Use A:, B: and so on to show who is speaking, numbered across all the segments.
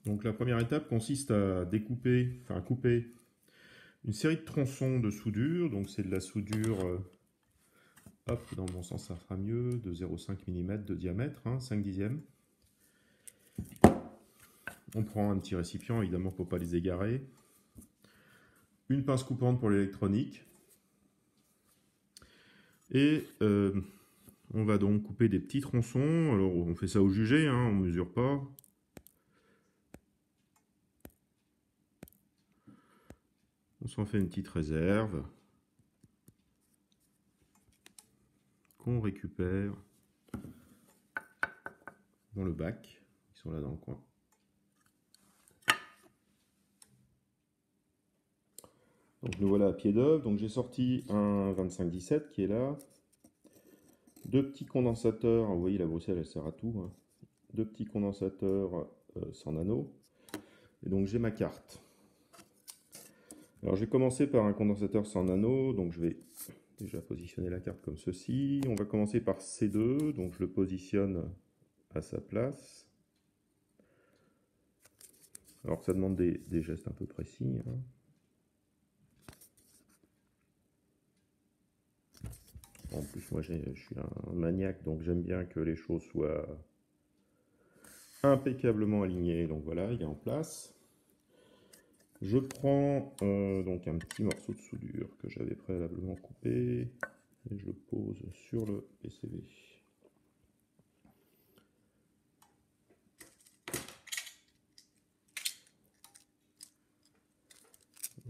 A: Donc la première étape consiste à couper une série de tronçons de soudure. Donc c'est de la soudure, hop, dans le bon sens ça fera mieux, de 0,5 mm de diamètre, 5 dixièmes. On prend un petit récipient, évidemment pour ne pas les égarer. Une pince coupante pour l'électronique. Et on va donc couper des petits tronçons. Alors on fait ça au jugé, on ne mesure pas. On s'en fait une petite réserve qu'on récupère dans le bac. Ils sont là dans le coin. Donc nous voilà à pied d'œuvre. Donc j'ai sorti un 25-17 qui est là. Deux petits condensateurs. Vous voyez la Bruxelles elle sert à tout. Deux petits condensateurs 100 nano. Et donc j'ai ma carte. Alors je vais commencer par un condensateur 100 nano, donc je vais déjà positionner la carte comme ceci. On va commencer par C2, donc je le positionne à sa place. Alors ça demande des gestes un peu précis. En plus moi je suis un maniaque, donc j'aime bien que les choses soient impeccablement alignées. Donc voilà, il est en place. Je prends donc un petit morceau de soudure que j'avais préalablement coupé et je le pose sur le PCB.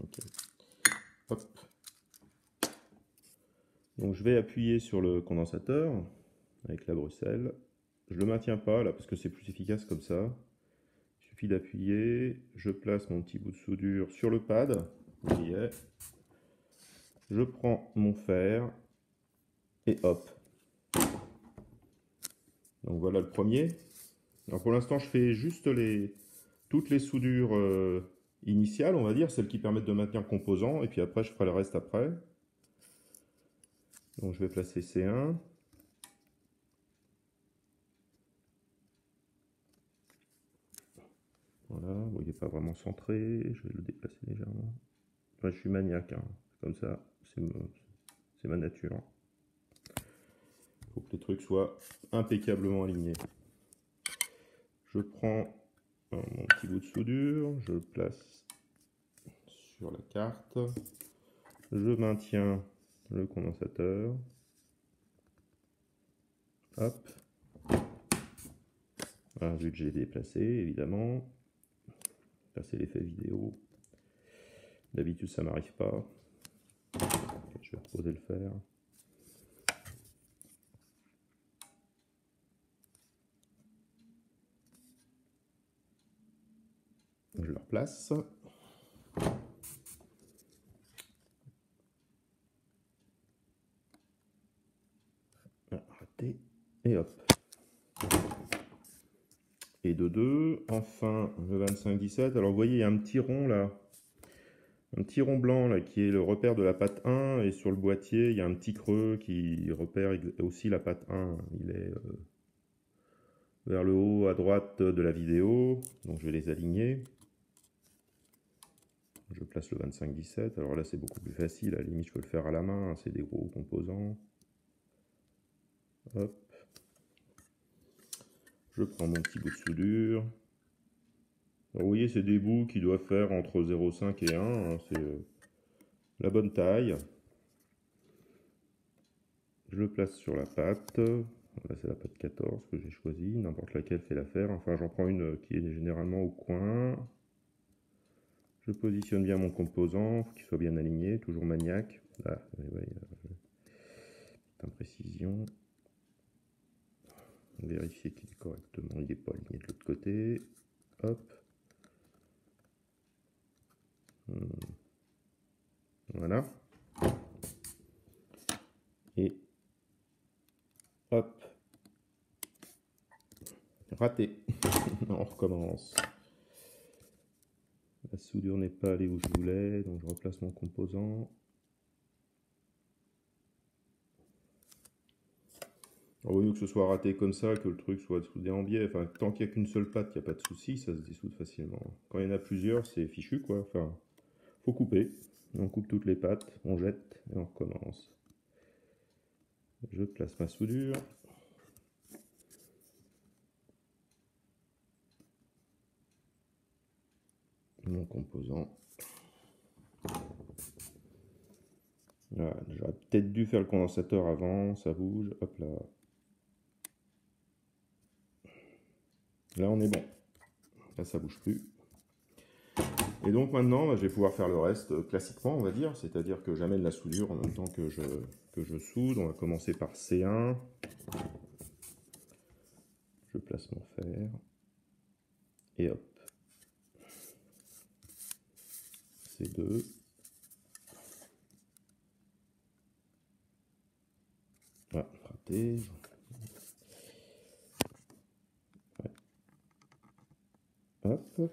A: Okay. Hop. Donc je vais appuyer sur le condensateur avec la Bruxelles. Je ne le maintiens pas là parce que c'est plus efficace comme ça. Il suffit d'appuyer, je place mon petit bout de soudure sur le pad. Il y est. Je prends mon fer et hop. Donc voilà le premier. Alors pour l'instant je fais juste toutes les soudures initiales, on va dire, celles qui permettent de maintenir le composant, et puis après je ferai le reste après. Donc je vais placer C1. Voilà, vous voyez pas vraiment centré, je vais le déplacer légèrement. Enfin, je suis maniaque, comme ça, c'est ma nature. Il faut que les trucs soient impeccablement alignés. Je prends mon petit bout de soudure, je le place sur la carte. Je maintiens le condensateur. Hop. Voilà, vu que j'ai déplacé, évidemment. Ça, c'est l'effet vidéo. D'habitude, ça m'arrive pas. Je vais reposer le fer. Je le replace. Raté. Et hop. Et de 2. Enfin, le 25-17. Alors, vous voyez, il y a un petit rond là. Un petit rond blanc là qui est le repère de la patte 1. Et sur le boîtier, il y a un petit creux qui repère aussi la patte 1. Il est vers le haut à droite de la vidéo. Donc, je vais les aligner. Je place le 25-17. Alors là, c'est beaucoup plus facile. À la limite, je peux le faire à la main. C'est des gros composants. Hop. Je prends mon petit bout de soudure. Alors, vous voyez, c'est des bouts qui doivent faire entre 0,5 et 1. C'est la bonne taille. Je le place sur la pâte. Là, c'est la pâte 14 que j'ai choisie. N'importe laquelle fait l'affaire. Enfin, j'en prends une qui est généralement au coin. Je positionne bien mon composant. Il faut qu'il soit bien aligné. Toujours maniaque. Là, imprécision. Vérifier qu'il est correctement. Il n'est pas aligné de l'autre côté. Hop. Voilà. Et hop. Raté. On recommence. La soudure n'est pas allée où je voulais, donc je replace mon composant. Alors, au lieu que ce soit raté comme ça, que le truc soit soudé en biais, enfin, tant qu'il n'y a qu'une seule patte, il n'y a pas de souci, ça se dissoude facilement. Quand il y en a plusieurs, c'est fichu, quoi. Enfin, faut couper. On coupe toutes les pattes, on jette et on recommence. Je place ma soudure. Mon composant. Voilà, j'aurais peut-être dû faire le condensateur avant, ça bouge, hop là. Là on est bon. Là ça bouge plus. Et donc maintenant, bah, je vais pouvoir faire le reste classiquement, on va dire, c'est-à-dire que j'amène la soudure en même temps que je soude. On va commencer par C1. Je place mon fer. Et hop. C2. Ah, raté. Ouais. Hop.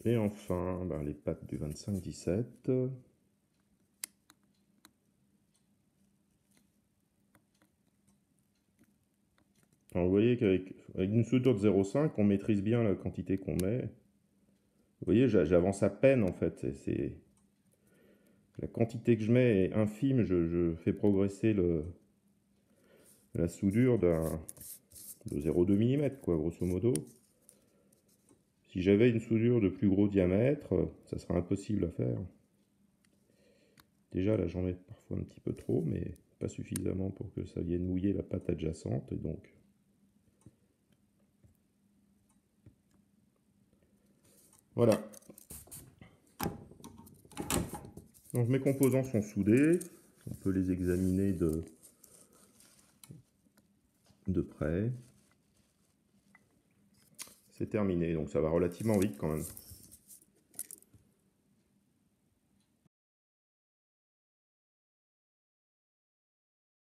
A: Et enfin, bah, les pattes du 25-17. Alors, vous voyez qu'avec une soudure de 0,5, on maîtrise bien la quantité qu'on met. Vous voyez, j'avance à peine en fait. La quantité que je mets est infime. Je fais progresser la soudure de 0,2 mm, quoi, grosso modo. Si j'avais une soudure de plus gros diamètre, ça serait impossible à faire. Déjà, là, j'en mets parfois un petit peu trop, mais pas suffisamment pour que ça vienne mouiller la pâte adjacente. Et donc, voilà. Donc mes composants sont soudés. On peut les examiner de près. C'est terminé, donc ça va relativement vite quand même.